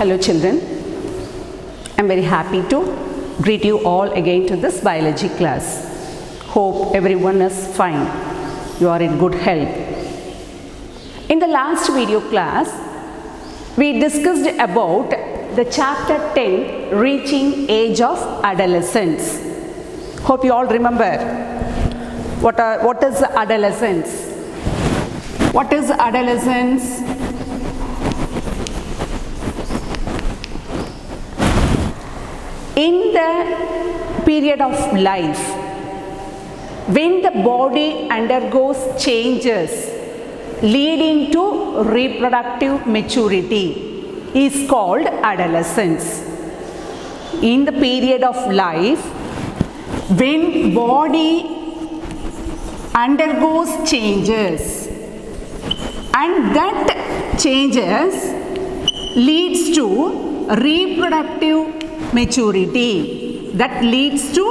Hello children, I am very happy to greet you all again to this biology class. Hope everyone is fine, you are in good health. In the last video class, we discussed about the chapter 10, reaching age of adolescence. Hope you all remember what is adolescence. What is adolescence? In the period of life, when the body undergoes changes leading to reproductive maturity, is called adolescence. In the period of life, when body undergoes changes and that changes leads to reproductive maturity, that leads to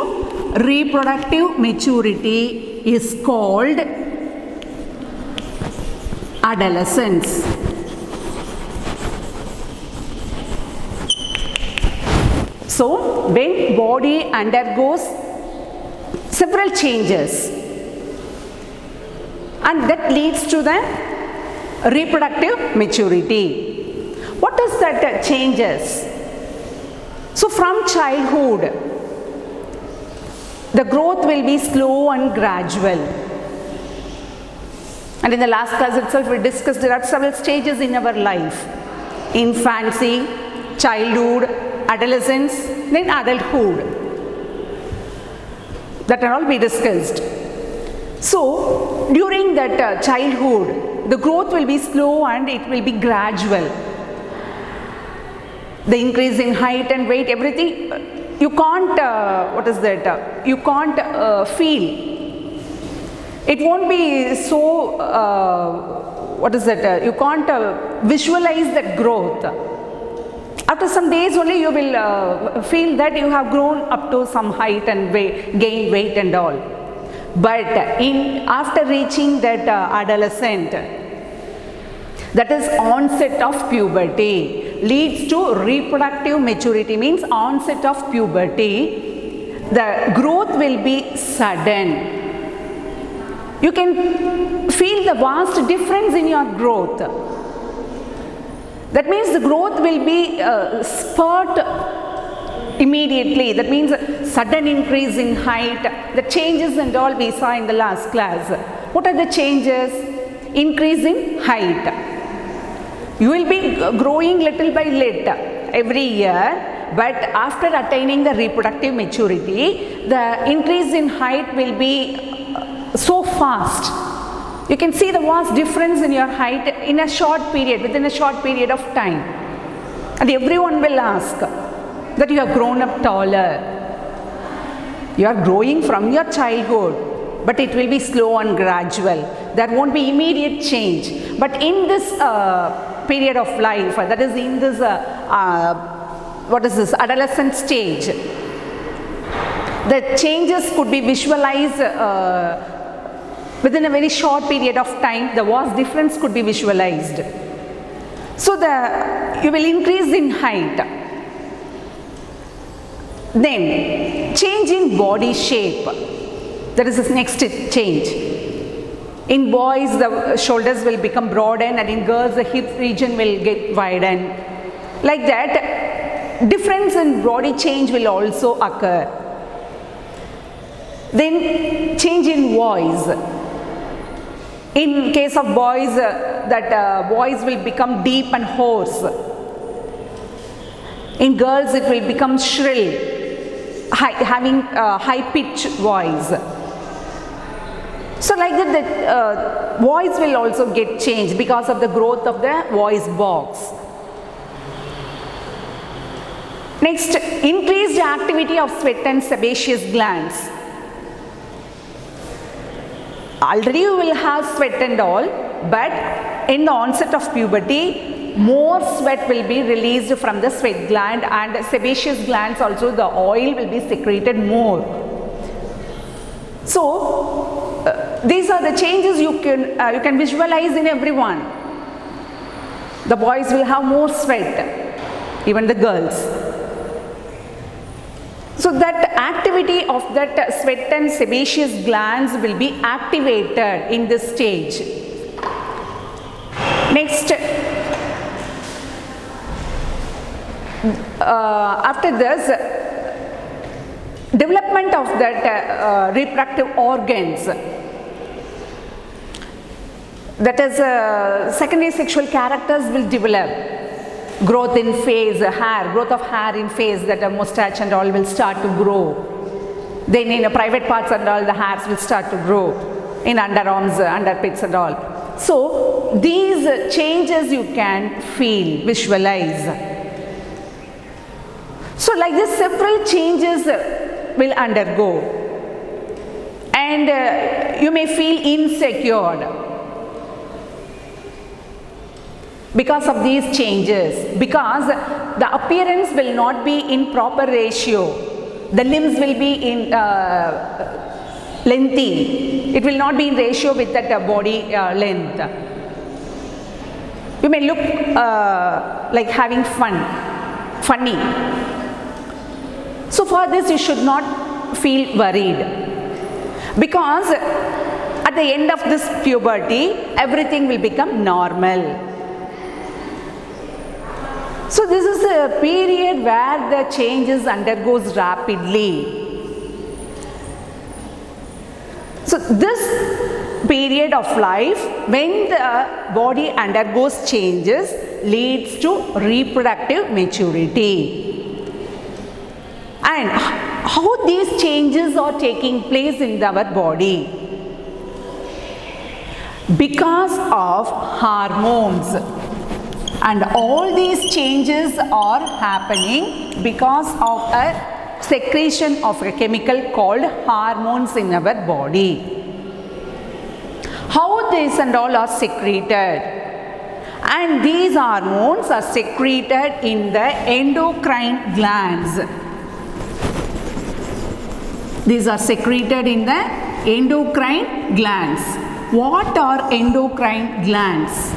reproductive maturity is called adolescence. So when body undergoes several changes and that leads to the reproductive maturity. What is that changes? So from childhood, the growth will be slow and gradual. And in the last class itself, we discussed there are several stages in our life. Infancy, childhood, adolescence, then adulthood. That are all we discussed. So during that childhood, the growth will be slow and it will be gradual. The increase in height and weight, everything, you can't, you can't feel. It won't be so, you can't visualize that growth. After some days only you will feel that you have grown up to some height and weight, gained weight and all. But after reaching that adolescent, that is onset of puberty, leads to reproductive maturity, means onset of puberty, the growth will be sudden. You can feel the vast difference in your growth. That means the growth will be spurt immediately. That means sudden increase in height, the changes and all we saw in the last class. What are the changes? Increase in height. You will be growing little by little every year, but after attaining the reproductive maturity, the increase in height will be so fast. You can see the vast difference in your height in a short period, within a short period of time. And everyone will ask that you have grown up taller. You are growing from your childhood, but it will be slow and gradual. There won't be immediate change. But in this period of life, that is in this adolescent stage, the changes could be visualized within a very short period of time. The vast difference could be visualized. So you will increase in height. Then change in body shape. That is the next change. In boys, the shoulders will become broadened, and in girls, the hip region will get widened. Like that, difference in body change will also occur. Then change in voice. In case of boys, that voice will become deep and hoarse. In girls, it will become shrill, having high-pitched voice. So like that, the voice will also get changed because of the growth of the voice box. Next, increased activity of sweat and sebaceous glands. Already you will have sweat and all, but in the onset of puberty, more sweat will be released from the sweat gland, and sebaceous glands also, the oil will be secreted more. So these are the changes you can visualize in everyone. The boys will have more sweat. even the girls. So that activity of that sweat and sebaceous glands will be activated in this stage. Next, after this, development of that reproductive organs, that is secondary sexual characters will develop. Growth in face, hair, growth of hair in face, that a mustache and all will start to grow. Then in the private parts and all, the hairs will start to grow in underarms, underpits and all. So these changes you can feel, visualize. So like this, several changes will undergo, and you may feel insecure because of these changes, because the appearance will not be in proper ratio, the limbs will be in lengthy, it will not be in ratio with that body length. You may look like having funny. So for this you should not feel worried, because at the end of this puberty everything will become normal. So this is a period where the changes undergoes rapidly. So this period of life, when the body undergoes changes, leads to reproductive maturity. And how these changes are taking place in our body? Because of hormones. And all these changes are happening because of a secretion of a chemical called hormones in our body. How these and all are secreted? And these hormones are secreted in the endocrine glands. These are secreted in the endocrine glands. What are endocrine glands?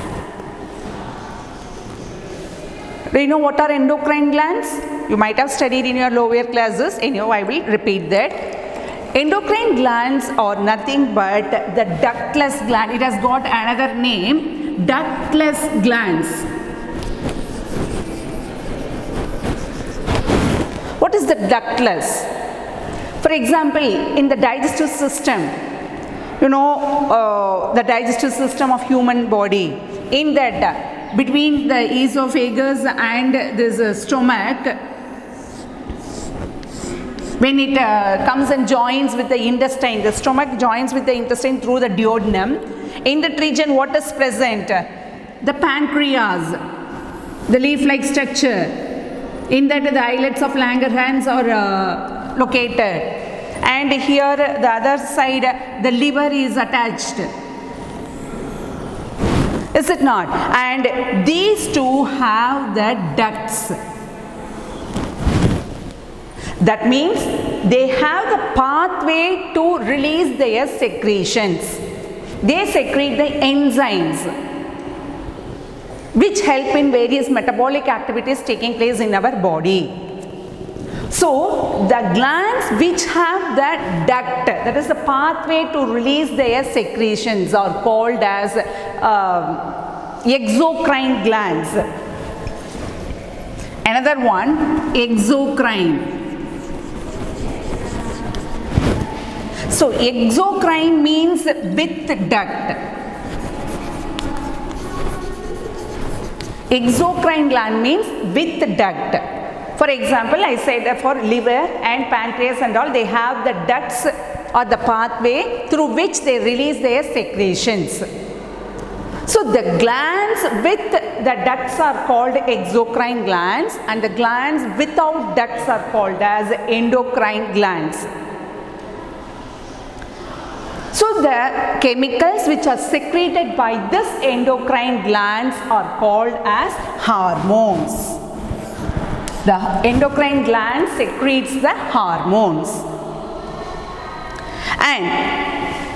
Do you know what are endocrine glands? You might have studied in your lower classes. Anyhow, I will repeat that. Endocrine glands are nothing but the ductless gland. It has got another name, ductless glands. What is the ductless? For example, in the digestive system, you know, the digestive system of human body, in that between the esophagus and this stomach, when it comes and joins with the intestine, the stomach joins with the intestine through the duodenum. In that region, what is present? The pancreas, the leaf-like structure. In that, the islets of Langerhans are located. And here, the other side, the liver is attached. Is it not? And these two have the ducts. That means they have the pathway to release their secretions. They secrete the enzymes which help in various metabolic activities taking place in our body. So the glands which have that duct, that is the pathway to release their secretions, are called as exocrine glands. Another one, exocrine. So exocrine means with duct. Exocrine gland means with duct. For example, I said for liver and pancreas and all, they have the ducts or the pathway through which they release their secretions. So the glands with the ducts are called exocrine glands, and the glands without ducts are called as endocrine glands. So the chemicals which are secreted by this endocrine glands are called as hormones. The endocrine gland secretes the hormones. And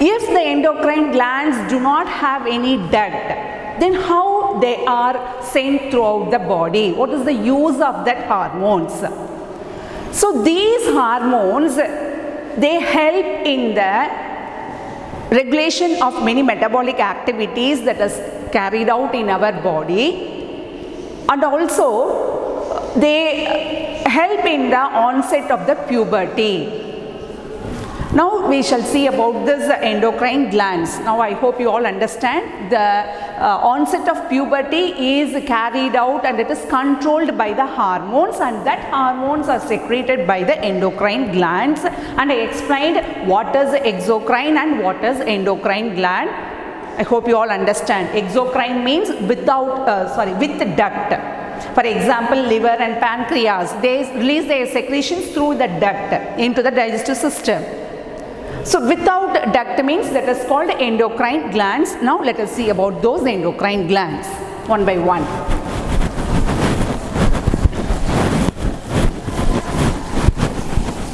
if the endocrine glands do not have any duct, then how how they are sent throughout the body. What is the use of that hormones? So these hormones, they help in the regulation of many metabolic activities that is carried out in our body, and also they help in the onset of the puberty. Now we shall see about this endocrine glands. Now I hope you all understand the onset of puberty is carried out and it is controlled by the hormones, and that hormones are secreted by the endocrine glands, and I explained what is exocrine and what is endocrine gland. I hope you all understand. Exocrine means with duct. For example, liver and pancreas, they release their secretions through the duct into the digestive system. So without duct means that is called endocrine glands. Now let us see about those endocrine glands one by one.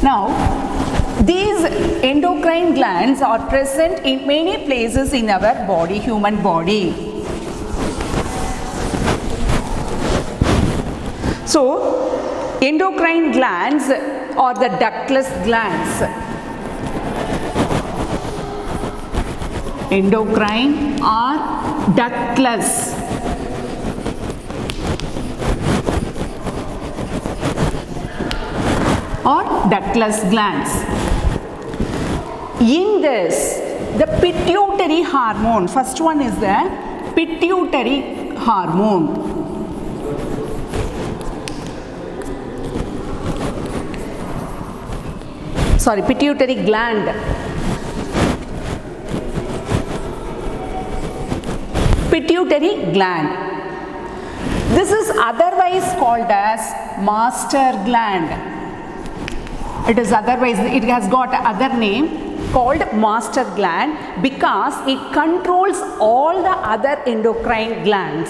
Now these endocrine glands are present in many places in our body, human body. So endocrine glands are the ductless glands. Endocrine are ductless. Or ductless glands. In this, the pituitary hormone, first one is the pituitary hormone. Sorry, pituitary gland. Pituitary gland. This is otherwise called as master gland. It has got other name called master gland because it controls all the other endocrine glands.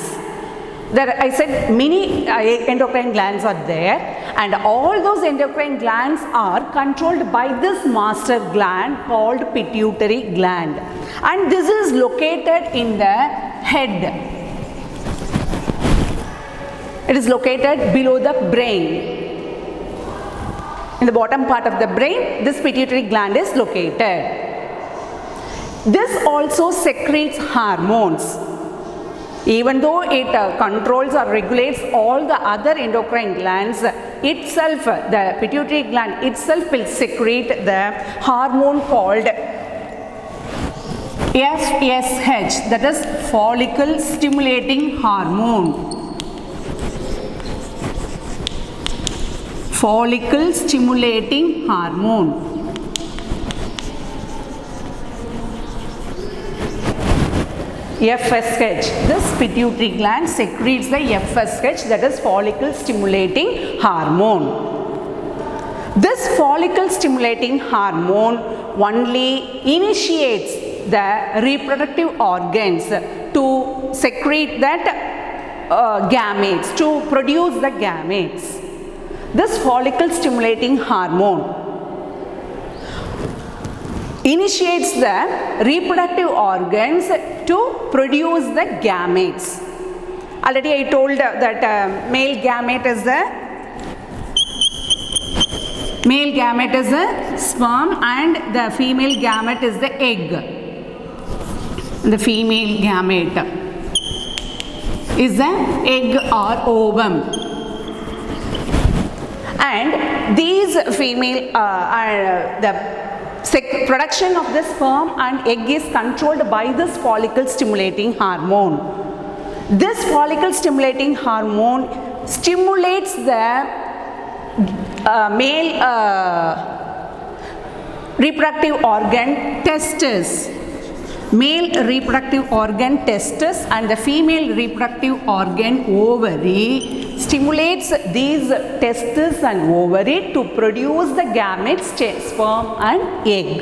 There, I said many endocrine glands are there, and all those endocrine glands are controlled by this master gland called pituitary gland, and this is located in the head. It is located below the brain. In the bottom part of the brain, this pituitary gland is located. This also secretes hormones. Even though it controls or regulates all the other endocrine glands, itself, the pituitary gland itself will secrete the hormone called FSH, that is follicle stimulating hormone. Follicle stimulating hormone. FSH. This pituitary gland secretes the FSH, that is follicle stimulating hormone. This follicle stimulating hormone only initiates the reproductive organs to secrete that gametes, to produce the gametes. This follicle stimulating hormone initiates the reproductive organs to produce the gametes. Already I told that male gamete is the sperm and the female gamete is the egg. The female gamete is the egg or ovum. And these female, the production of the sperm and egg is controlled by this follicle stimulating hormone. This follicle stimulating hormone stimulates the male reproductive organ testes. Male reproductive organ testes and the female reproductive organ ovary stimulates these testes and ovary to produce the gametes, sperm and egg.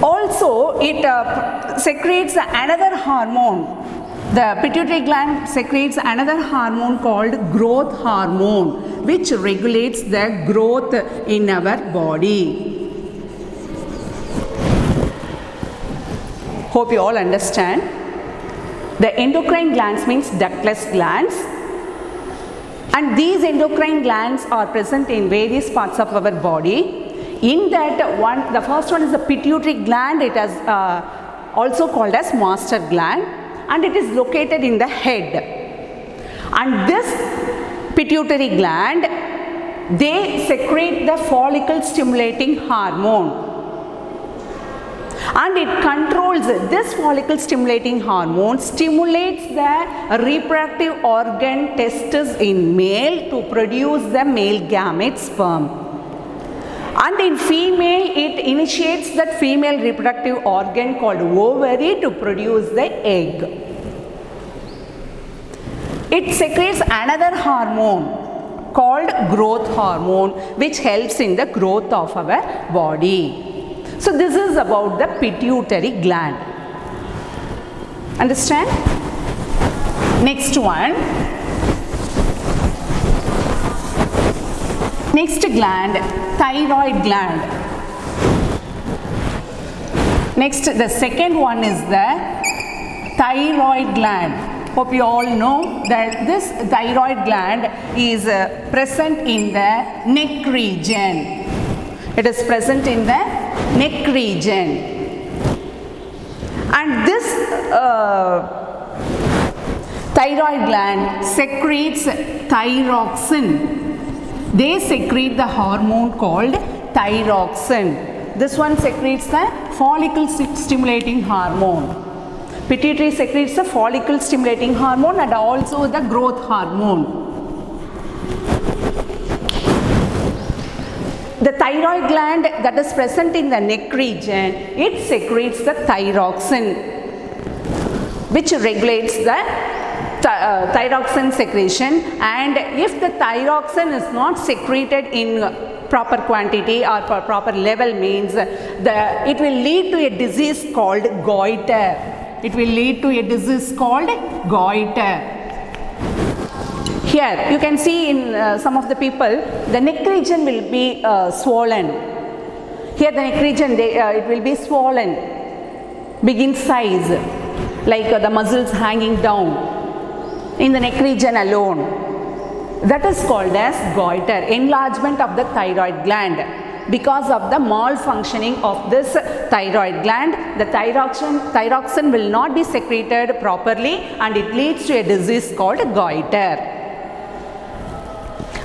Also, it secretes another hormone. The pituitary gland secretes another hormone called growth hormone, which regulates the growth in our body. Hope you all understand. The endocrine glands means ductless glands, and these endocrine glands are present in various parts of our body. In that one, the first one is the pituitary gland. It is also called as master gland, and it is located in the head. And this pituitary gland, they secrete the follicle stimulating hormone, and it controls this follicle stimulating hormone stimulates the reproductive organ testes in male to produce the male gamete sperm, and in female it initiates that female reproductive organ called ovary to produce the egg. It secretes another hormone called growth hormone, which helps in the growth of our body. So this is about the pituitary gland. Understand? Next one. Next gland, thyroid gland. Next, the second one is the thyroid gland. Hope you all know that this thyroid gland is present in the neck region. It is present in the neck region, and this thyroid gland secretes thyroxine. They secrete the hormone called thyroxine. This one secretes the follicle stimulating hormone. Pituitary secretes the follicle stimulating hormone and also the growth hormone. The thyroid gland that is present in the neck region, it secretes the thyroxine, which regulates the thyroxine secretion, and if the thyroxine is not secreted in proper quantity or proper level means it will lead to a disease called goiter. It will lead to a disease called goiter. Here you can see in some of the people the neck region will be swollen. Here the neck region it will be swollen, big in size, like the muscles hanging down in the neck region alone. That is called as goiter, enlargement of the thyroid gland. Because of the malfunctioning of this thyroid gland, the thyroxine will not be secreted properly and it leads to a disease called goiter.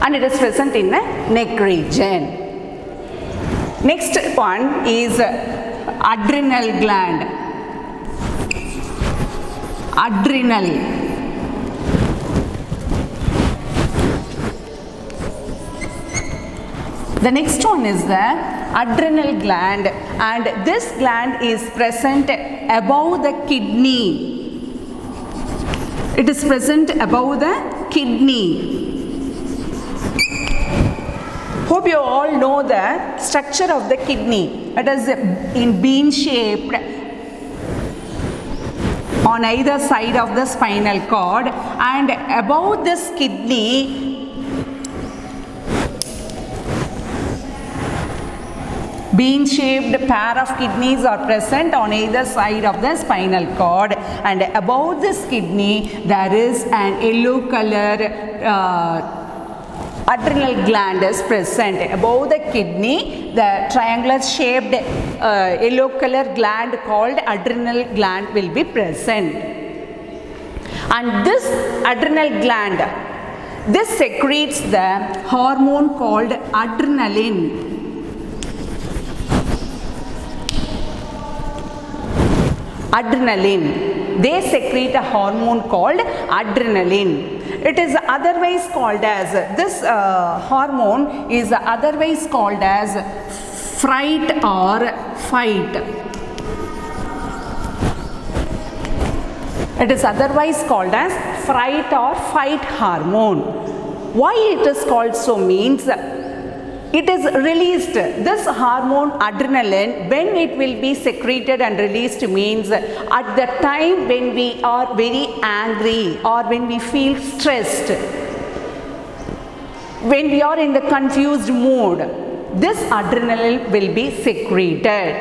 And it is present in the neck region. Next one is adrenal gland. Adrenal. The next one is the adrenal gland, and this gland is present above the kidney. It is present above the kidney. Hope you all know the structure of the kidney. It is in bean shaped on either side of the spinal cord, and above this kidney bean shaped pair of kidneys are present on either side of the spinal cord, and above this kidney there is an yellow color adrenal gland is present. Above the kidney, the triangular shaped yellow color gland called adrenal gland will be present. And this adrenal gland, this secretes the hormone called adrenaline. Adrenaline. They secrete a hormone called adrenaline. It is otherwise called as, this hormone is otherwise called as fright or fight. It is otherwise called as fright or fight hormone. Why it is called so means it is released, this hormone adrenaline, when it will be secreted and released means at the time when we are very angry or when we feel stressed, when we are in the confused mood, this adrenaline will be secreted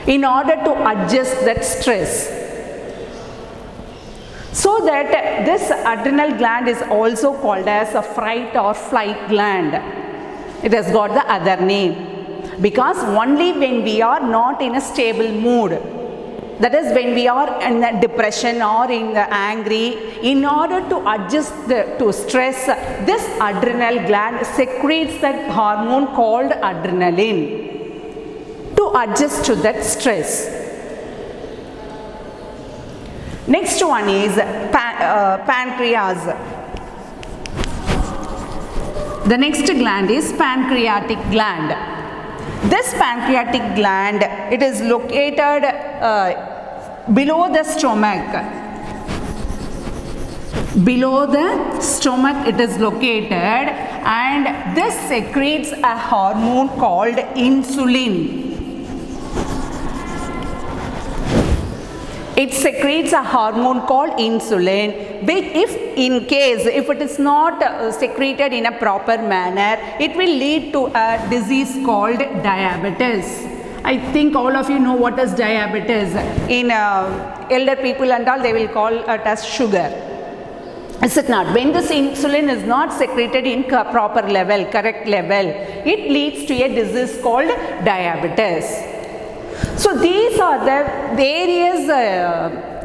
in order to adjust that stress. So that this adrenal gland is also called as a fright or flight gland. It has got the other name. Because only when we are not in a stable mood, that is when we are in a depression or in the angry, in order to adjust to stress, this adrenal gland secretes that hormone called adrenaline to adjust to that stress. Next one is pancreas. The next gland is pancreatic gland. This pancreatic gland, it is located below the stomach. Below the stomach it is located, and this secretes a hormone called insulin. It secretes a hormone called insulin, which if it is not secreted in a proper manner, it will lead to a disease called diabetes. I think all of you know what is diabetes. In elder people and all, they will call it as sugar. Is it not? When this insulin is not secreted in proper level, correct level, it leads to a disease called diabetes. So these are the various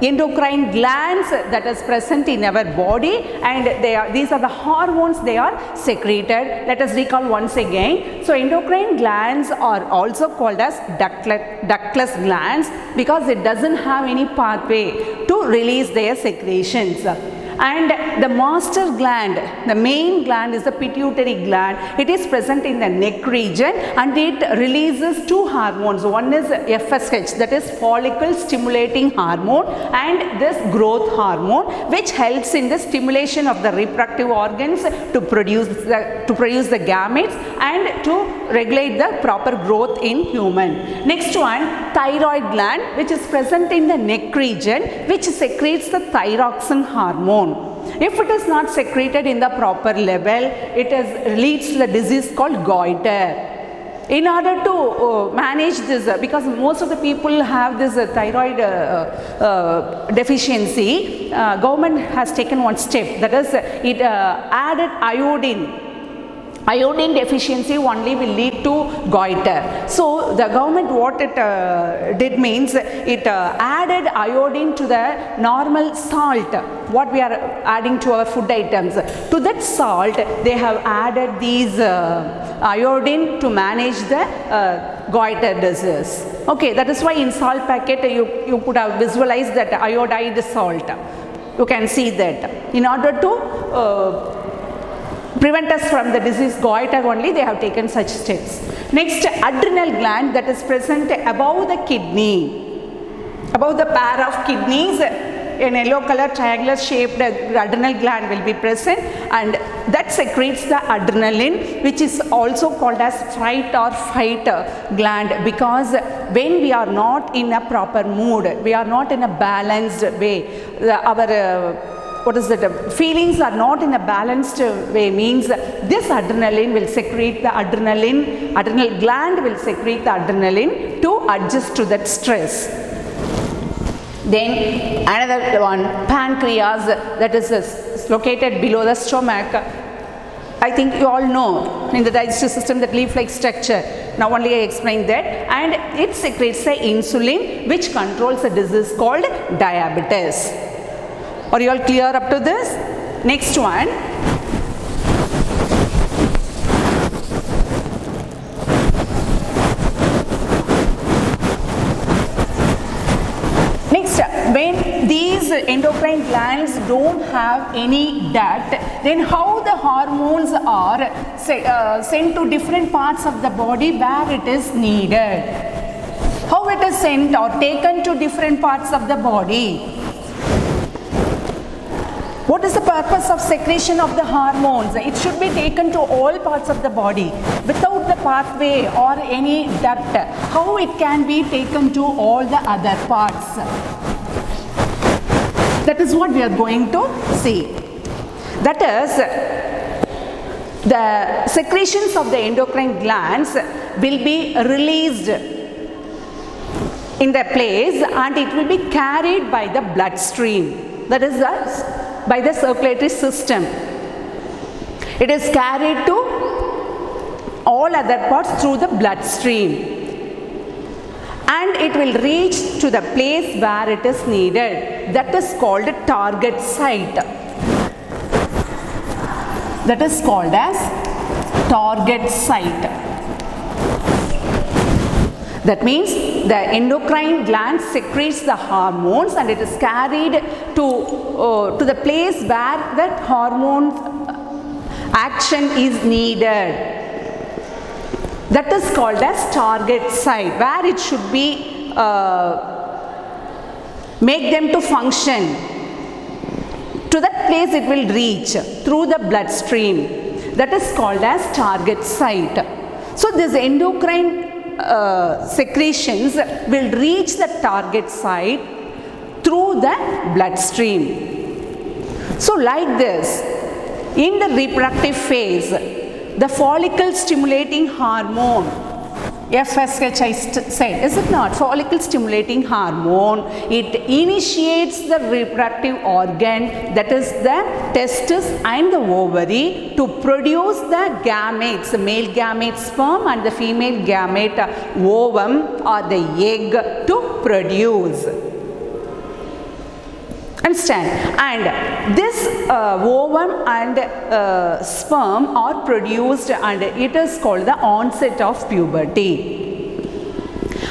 endocrine glands that is present in our body, and these are the hormones they are secreted. Let us recall once again. So endocrine glands are also called as ductless glands because it doesn't have any pathway to release their secretions. And the master gland, the main gland, is the pituitary gland. It is present in the neck region and it releases two hormones. One is FSH, that is follicle stimulating hormone, and this growth hormone, which helps in the stimulation of the reproductive organs to produce the gametes and to regulate the proper growth in human. Next one, thyroid gland, which is present in the neck region, which secretes the thyroxine hormone. If it is not secreted in the proper level, it leads to the disease called goiter. In order to manage this, because most of the people have this thyroid deficiency, government has taken one step, that is it added iodine. Iodine deficiency only will lead to goiter. So the government, what it did means, it added iodine to the normal salt, what we are adding to our food items. To that salt, they have added these iodine to manage the goiter disease. Okay, that is why in salt packet you could have visualized that iodized salt. You can see that. In order to prevent us from the disease goiter only, they have taken such steps. Next, adrenal gland, that is present above the kidney, above the pair of kidneys. An yellow color triangular shaped adrenal gland will be present, and that secretes the adrenaline, which is also called as fright or fight gland, because when we are not in a proper mood, we are not in a balanced way, feelings are not in a balanced way, means this adrenaline will secrete the adrenal gland will secrete the adrenaline to adjust to that stress. Then another one, pancreas, that is located below the stomach. I think you all know in the digestive system that leaf-like structure. Now only I explained that, and it secretes the insulin, which controls a disease called diabetes. Are you all clear up to this? Next one. Next, when these endocrine glands don't have any duct, then how the hormones are sent to different parts of the body where it is needed? How it is sent or taken to different parts of the body? What is the purpose of secretion of the hormones? It should be taken to all parts of the body without the pathway or any duct. How it can be taken to all the other parts? That is what we are going to see. That is, the secretions of the endocrine glands will be released in the place, and it will be carried by the bloodstream. that is by the circulatory system. It is carried to all other parts through the bloodstream, and it will reach to the place where it is needed. That is called a target site. That is called as target site. That means the endocrine gland secretes the hormones and it is carried to the place where that hormone action is needed. That is called as target site, where it should be make them to function. To that place it will reach through the bloodstream. That is called as target site. So this endocrine secretions will reach the target site through the bloodstream. So like this, in the reproductive phase, the follicle stimulating hormone, FSH I said, is it not? Follicle stimulating hormone, it initiates the reproductive organ, that is the testis and the ovary, to produce the gametes, the male gamete sperm and the female gamete ovum or the egg to produce. Understand? And this ovum and sperm are produced, and it is called the onset of puberty.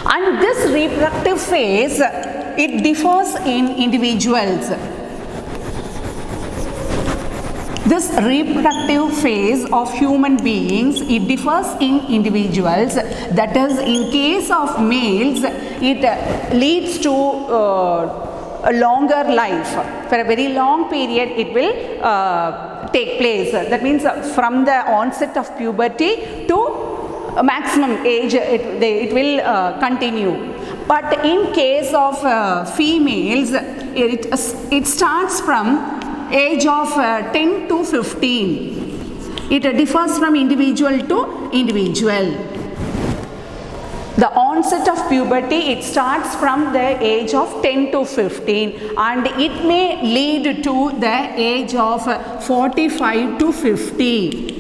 And this reproductive phase, it differs in individuals. This reproductive phase of human beings, it differs in individuals. That is, in case of males, it leads to a longer life. For a very long period it will take place. That means from the onset of puberty to maximum age it will continue. But in case of females, it starts from age of 10 to 15. It differs from individual to individual. The onset of puberty, it starts from the age of 10 to 15 and it may lead to the age of 45 to 50.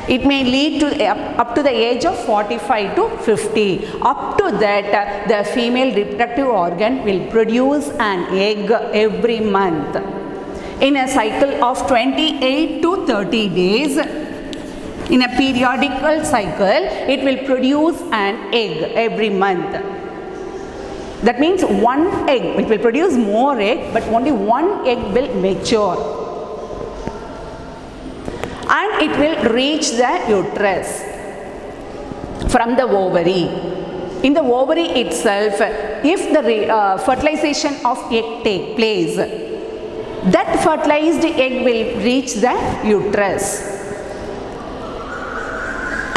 It may lead to up to the age of 45 to 50. Up to that, the female reproductive organ will produce an egg every month. In a cycle of 28 to 30 days, in a periodical cycle, it will produce an egg every month. That means one egg, it will produce more egg, but only one egg will mature. And it will reach the uterus from the ovary. In the ovary itself, if the fertilization of egg take place, that fertilized egg will reach the uterus.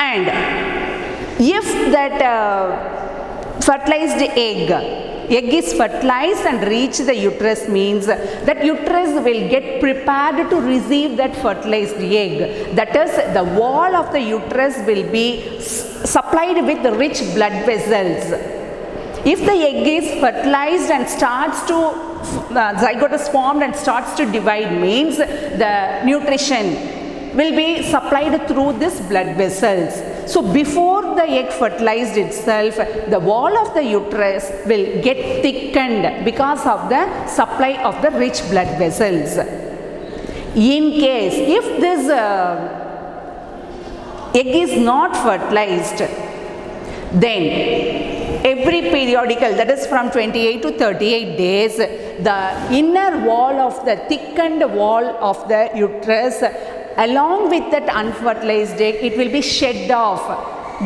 And if that fertilized egg is fertilized and reach the uterus, means that uterus will get prepared to receive that fertilized egg. That is, the wall of the uterus will be supplied with rich blood vessels. If the egg is fertilized and starts to, zygote is formed and starts to divide, means the nutrition will be supplied through these blood vessels. So before the egg fertilized itself, the wall of the uterus will get thickened because of the supply of the rich blood vessels. In case if this egg is not fertilized, then every periodical, that is from 28 to 38 days, the inner wall of the thickened wall of the uterus, along with that unfertilized egg, it will be shed off,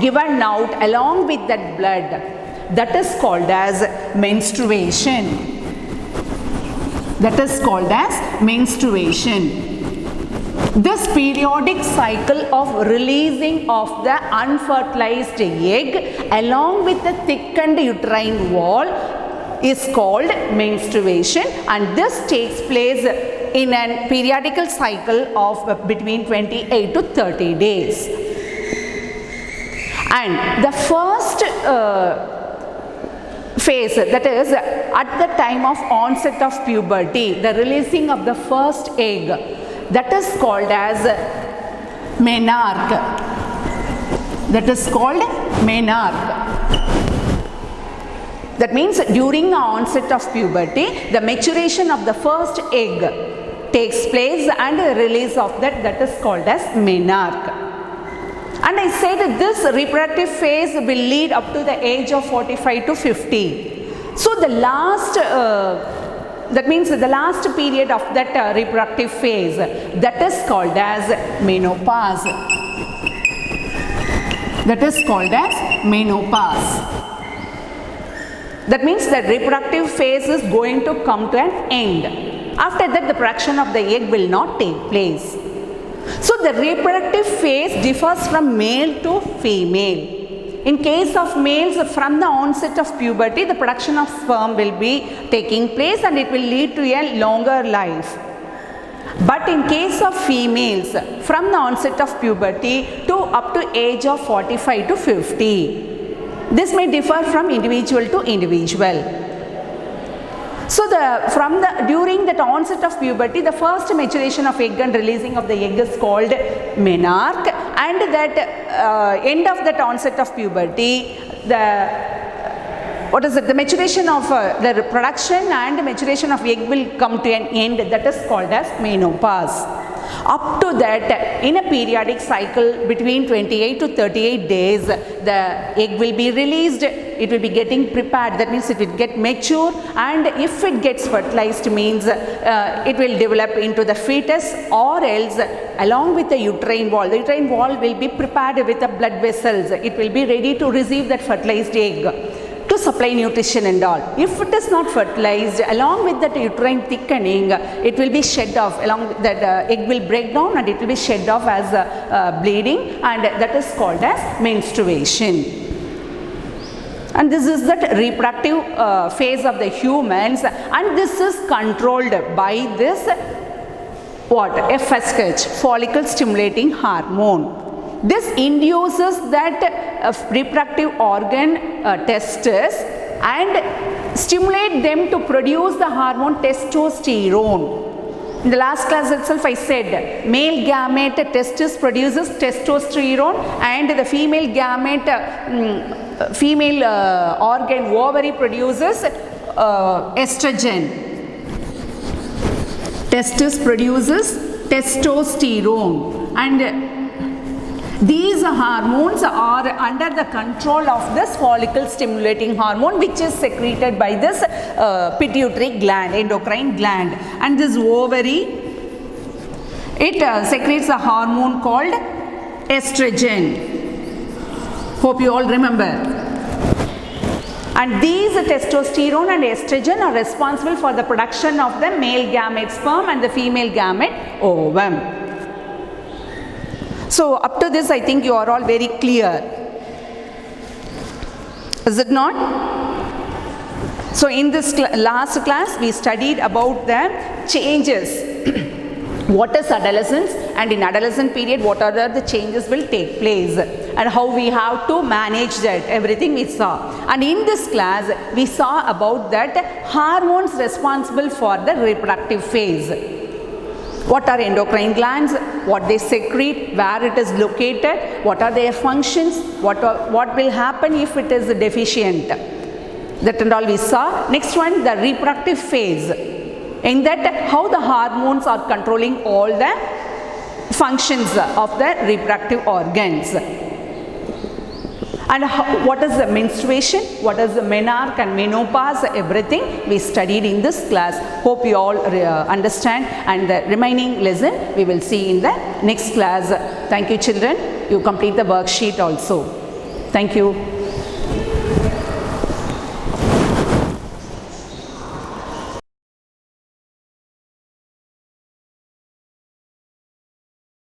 given out along with that blood. That is called as menstruation. That is called as menstruation. This periodic cycle of releasing of the unfertilized egg along with the thickened uterine wall is called menstruation, and this takes place in a periodical cycle of between 28 to 30 days. And the first phase, that is at the time of onset of puberty, the releasing of the first egg, that is called as menarche. That is called menarche. That means during the onset of puberty, the maturation of the first egg takes place and the release of that is called as menarche. And I said this reproductive phase will lead up to the age of 45 to 50. So the last, that means the last period of that reproductive phase, that is called as menopause. That is called as menopause. That means the reproductive phase is going to come to an end. After that, the production of the egg will not take place. So the reproductive phase differs from male to female. In case of males, from the onset of puberty, the production of sperm will be taking place and it will lead to a longer life. But in case of females, from the onset of puberty to up to age of 45 to 50, this may differ from individual to individual. So during the onset of puberty, the first maturation of egg and releasing of the egg is called menarche, and that end of that onset of puberty, the maturation of the production and maturation of egg will come to an end, that is called as menopause. Up to that, in a periodic cycle between 28 to 38 days, the egg will be released, it will be getting prepared, that means it will get mature, and if it gets fertilized means it will develop into the fetus, or else along with the uterine wall will be prepared with the blood vessels, it will be ready to receive that fertilized egg to supply nutrition and all. If it is not fertilized, along with that uterine thickening, it will be shed off, along with that egg will break down and it will be shed off as bleeding, and that is called as menstruation. And this is that reproductive phase of the humans, and this is controlled by this FSH, follicle stimulating hormone. This induces that reproductive organ testes and stimulate them to produce the hormone testosterone. In the last class itself I said male gamete testis produces testosterone, and the female gamete organ ovary produces estrogen. Testis produces testosterone, and these hormones are under the control of this follicle stimulating hormone, which is secreted by this pituitary gland, endocrine gland, and this ovary, it secretes a hormone called estrogen. Hope you all remember. And these testosterone and estrogen are responsible for the production of the male gamete sperm and the female gamete ovum. So up to this I think you are all very clear. Is it not? So in this last class we studied about the changes. What is adolescence, and in adolescent period what are the changes will take place and how we have to manage that, everything we saw. And in this class we saw about that hormones responsible for the reproductive phase. What are endocrine glands, what they secrete, where it is located, what are their functions, what will happen if it is deficient. That and all we saw. Next one, the reproductive phase. In that, how the hormones are controlling all the functions of the reproductive organs. And what is the menstruation, what is the menarche and menopause, everything we studied in this class. Hope you all understand, and the remaining lesson we will see in the next class. Thank you children. You complete the worksheet also. Thank you.